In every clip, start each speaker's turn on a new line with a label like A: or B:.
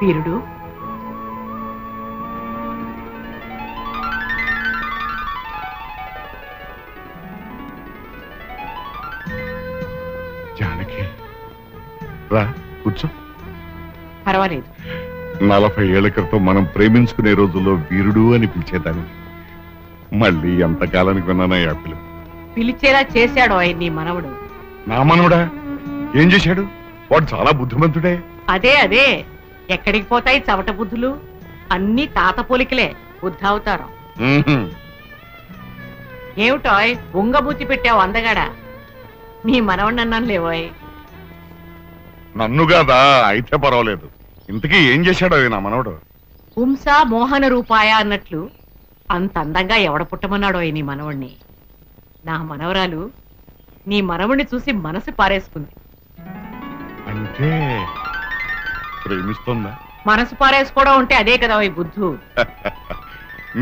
A: వీరుడు
B: జానకి రా కూర్చో.
A: పర్వాలేదు.
B: 40 ఏళ్ల క్రితం మనం ప్రేమించుకునే రోజుల్లో వీరుడు అని పిలిచేదాన్ని. మళ్ళీ ఎంతకాలానికి విన్నానా ఆ పిలుపు.
A: పిలిచేలా చేశాడు ఆయన నీ మనవడు.
B: నా మనవడా? ఏం చేశాడు? వాడు చాలా బుద్ధిమంతుడే.
A: అదే ఎక్కడికి పోతాయి చవట బుద్ధులు? అన్ని తాత పోలికలే, బుద్ధావతారం. ఏమిటోయ్ ఉంగబూతి పెట్టావు అందగాడా? నీ మనవడిని అన్నాను లేవోయ్.
B: నన్ను కాదా? అయితే పర్వాలేదు. ఇంతకీ ఏం చేశాడు నా మనవడు?
A: పుంసా మోహన రూపాయ అన్నట్లు అంత అందంగా ఎవడ పుట్టమన్నాడో నీ మనవణ్ణి. నా మనవరాలు నీ మనవణ్ణి చూసి మనసు పారేసుకుంది.
B: అంటే ప్రేమిస్తుందా?
A: మనసు పారేసుకోవడం అంటే అదే కదా ఈ బుద్ధు.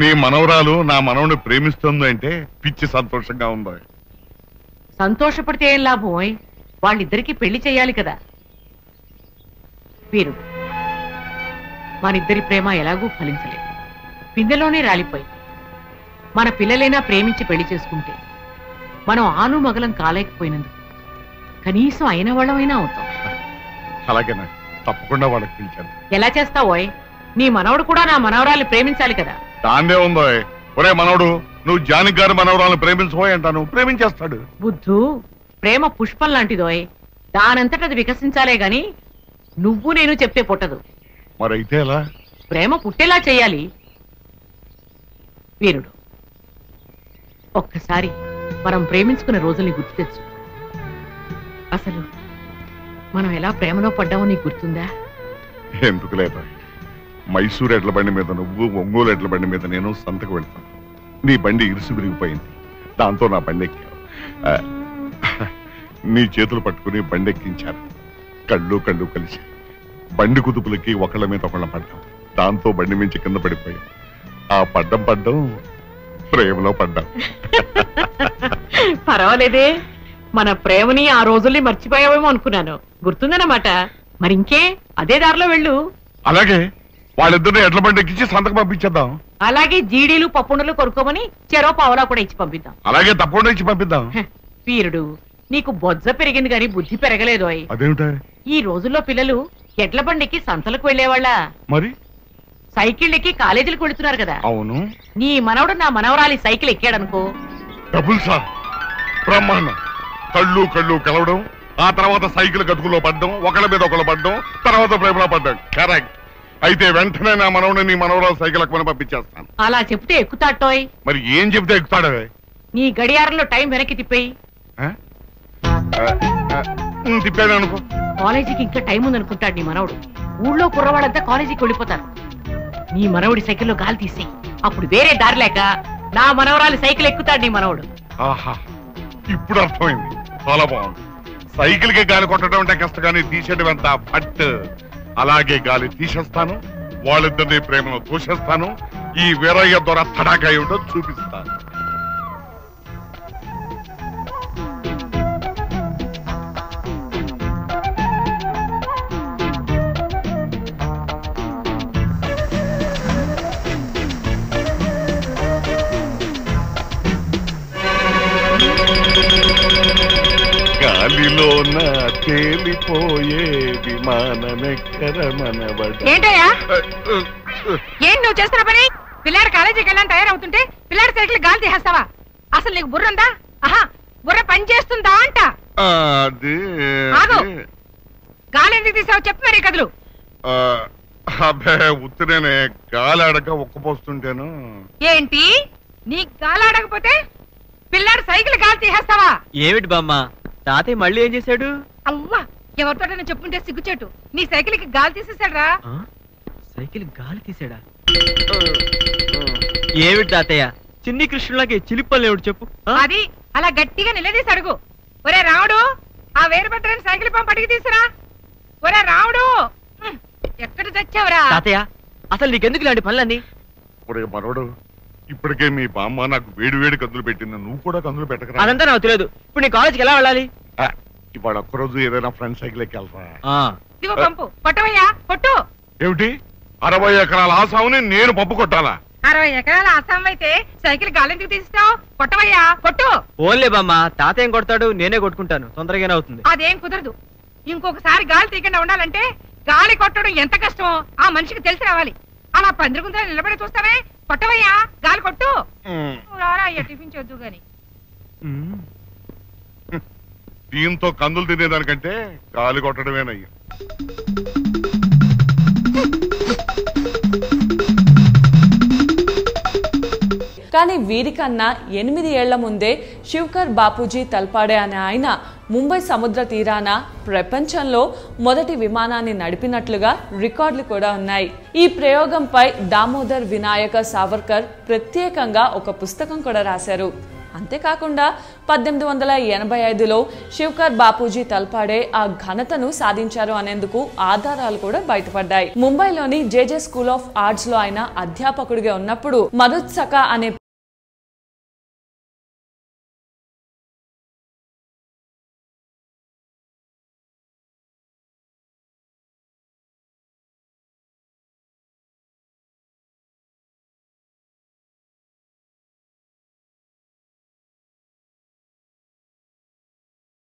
B: నీ మనవరాలు నా మనవని ప్రేమిస్తుంది అంటే పిచ్చి సంతోషంగా ఉందా?
A: సంతోషపడితే ఏం లాభం? వాళ్ళిద్దరికీ పెళ్లి చెయ్యాలి కదా. వీరుడు మనిద్దరి ప్రేమ ఎలాగూ ఫలించలేదు, పిందెలోనే రాలిపోయి. మన పిల్లలైనా ప్రేమించి పెళ్లి చేసుకుంటే మనం ఆను మగలం కాలేకపోయినందుకు కనీసం అయిన వాళ్ళమైనా అవుతాం.
B: అలాగేనా? తప్పకుండా వాళ్ళకి పిలిచాను.
A: ఎలా చేస్తావోయ్? నీ మనవడు కూడా నా మనవరాల్ని ప్రేమించాలి కదా.
B: దాందే ఉందో. ఒరే మనవడు, నువ్వు జానకి గారి మనవరాలను ప్రేమించబోయ్ అంటాను, ప్రేమించేస్తాడు.
A: బుద్ధు ప్రేమ పుష్పం లాంటిదోయ్, దానంతటది వికసించాలే గాని నువ్వు నేను చెప్తే పుట్టదు.
B: మరైతే ఎలా?
A: ప్రేమ పుట్టేలా చేయాలి. వీరుడు ఒక్కసారి మనం ప్రేమించుకున్న రోజుల్ని గుర్తు తెచ్చు. అసలు మనం ఎలా ప్రేమలో పడ్డామో నీకు గుర్తుందా?
B: ఎందుకు లేదా? మైసూరు ఎడ్ల బండి మీద నువ్వు, ఒంగోలు ఎడ్ల బండి మీద నేను సంతకు వెళ్తాను. నీ బండి ఇరుసు విరిగిపోయింది, దాంతో నా బండి ఎక్కావు. నీ చేతులు పట్టుకుని బండి ఎక్కించాను. కళ్ళు కలిసి బండి కుదుపులకి ఒకళ్ళ మీద ఒకళ్ళ పడ్డాం. దాంతో బండి మించి కింద పడిపోయాం. ఆ పడ్డం ప్రేమలో పడ్డాం.
A: పర్వాలేదే, మన ప్రేమని ఆ రోజుల్ని మర్చిపోయావేమో అనుకున్నాను. గుర్తుందన్నమాట. మరి ఇంకే అదే దారిలో వెళ్ళు.
B: అలాగే వాళ్ళిద్దరిని ఎడ్ల బండి ఎక్కించి సంతకు పంపించేద్దాం.
A: అలాగే జీడీలు పప్పుండలు కొనుక్కోమని చెరో పావలా కూడా ఇచ్చి పంపిద్దాం.
B: అలాగే తప్పకుండా ఇచ్చి పంపిద్దాం.
A: వీరుడు నీకు బొజ్జ పెరిగింది గాని బుద్ధి పెరగలేదు.
B: అదేమిటా?
A: ఈ రోజుల్లో పిల్లలు ఎడ్ల బండికి సంతలకు వెళ్లేవాళ్ళ,
B: మరి
A: సైకిల్ ఎక్కి కాలేజీలకు వెళుతున్నారు కదా.
B: అవును.
A: నీ మనవడు నా మనవరాలి సైకిల్ ఎక్కాడనుకో,
B: డబుల్ సార్ బ్రహ్మాండం. కళ్ళు కలవడం, ఆ తర్వాత సైకిల్ గతుకులో పడ్డం, ఒకళ్ళ మీద ఒకళ్ళు పడ్డం, తర్వాత ప్రేమలో పడ్డం. కరెక్ట్. అయితే వెంటనే నా మనవడిని నీ మనవరాలు సైకిల్ ఎక్కువని పంపించేస్తాను.
A: అలా చెప్తే ఎక్కుతాటోయ్.
B: మరి ఏం చెప్తే ఎక్కుతాడే?
A: నీ గడియారంలో టైం వెనక్కి తిప్పేయి.
B: తిప్పాను అనుకో.
A: కాలేజీకి ఇంకా టైం ఉందనుకుంటాడు నీ మనవడు. ఊళ్ళో కుర్రవాళ్ళంతా కాలేజీకి వెళ్ళిపోతారు. నీ మనవడి సైకిల్లో గాలి తీసేయి. అప్పుడు వేరే దారి లేక నా మనవరాలి సైకిల్ ఎక్కుతాడు నీ మనవడు.
B: ఆహా, ఇప్పుడు అర్థమైంది. చాలా బాగుంది. సైకిల్ కి గాలి కొట్టడం అంటే కష్టగానే తీసేయడం ఎంత ఫట్. అలాగే గాలి తీసేస్తాను, వాళ్ళిద్దరిని ప్రేమను తోసేస్తాను. ఈ వీరయ్య ద్వారా తడాకా ఏమిటో చూపిస్తాను. గాలిలోన తేలిపోయే విమానమెక్కర మనవడ.
C: ఏంటయ్యా ఏం నువ్వు చేస్తున్న పని? పిల్లాడు కాలేజీకి వెళ్ళని తయారవుతుంటే పిల్లాడి సైకిల్ గాలి తీసేస్తావా? అసలు నీకు బుర్ర ఉందా? ఆహా, బుర్ర పని చేస్తుందా అంట. గాలి ఎందుకు తీసావు చెప్పు మరి కదులు.
B: అబ్బే ఉత్తినే గాలి ఆడక ఒక్కపోస్తుంటేను.
C: ఏంటి నీ గాలి ఆడకపోతే పిల్లాడు సైకిల్ గాలి తీసేస్తావా?
D: ఏమిటి బామ్మ, తాతయ్య మళ్ళీ ఏం చేశాడు?
C: అవ్వా, ఎవరితోటైనా చెప్పుంటే సిగ్గుచేటు. నీ సైకిల్ కి గాలి తీసేశాడు.
D: సైకిల్ గాలి తీసాడా? ఏమిటి తాతయ్య, చిన్ని కృష్ణులకి చిలిపల్లి ఏమిటి చెప్పు.
C: అది అలా గట్టిగా నిలదీసి అడుగు. ఒరే రాముడు, ఆ వేరుభద్రని సైకిల్ పంప అడిగి తీసురా. ఒరే రాముడు, ఎక్కడ తెచ్చావురా?
D: తాతయ్య అసలు నీకెందుకు ఇలాంటి పనులన్నీ?
B: ఒరే మనోడు, ఇప్పటికే మీ బామ్మ నాకు వేడి కందులు పెట్టింది, నువ్వు కూడా కందులు పెట్టకరా.
D: అదంతా నాకు తెలియదు. ఇప్పుడు నీ కాలేజీకి ఎలా వెళ్ళాలి?
B: ఇవాళ ఒక్కరోజు ఏదైనా ఫ్రెండ్ సైకిల్ ఎక్కి వెళ్తా.
C: ఇదిగో పంపు, కొట్టవయ్యా కొట్టు.
B: ఏమిటి 60 ఎకరాల ఆసాముని నేను పప్పు కొట్టాలా?
C: 60 ఎకరాల అస్సాం అయితే సైకిల్ గాలి ఎందుకు తీస్తావు? కొట్టవయ్యా, కొట్టు.
D: ఓన్లే బామ్మ, తాత ఏం కొడతాడు, నేనే కొట్టుకుంటాను, తొందరగానే అవుతుంది.
C: అదేం కుదరదు. ఇంకొకసారి గాలి తీయకుండా ఉండాలంటే గాలి కొట్టడం ఎంత కష్టమో ఆ మనిషికి తెలిసి రావాలి. అలా పందిరుగుందా నిలబడి చూస్తావే? కొట్టవయ్యా, గాలి కొట్టు. రారా అయ్యా, టిఫిన్ చేద్దు గాని.
B: దీంతో కందులు తినేదానికంటే గాలి కొట్టడమేనయ్యా.
E: కానీ వీరికన్నా 8 ఏళ్ల ముందే శివకర్ బాపూజీ తల్పాడే అనే ఆయన ముంబై సముద్ర తీరాన ప్రపంచంలో మొదటి విమానాన్ని నడిపినట్లుగా రికార్డులు కూడా ఉన్నాయి. ఈ ప్రయోగంపై దామోదర్ వినాయక సావర్కర్ ప్రత్యేకంగా ఒక పుస్తకం కూడా రాశారు. అంతేకాకుండా 1885లో శివకర్ బాపూజీ తల్పాడే ఆ ఘనతను సాధించారు అనేందుకు ఆధారాలు కూడా బయటపడ్డాయి. ముంబైలోని జేజే స్కూల్ ఆఫ్ ఆర్ట్స్ లో ఆయన అధ్యాపకుడిగా ఉన్నప్పుడు మరుత్సక అనే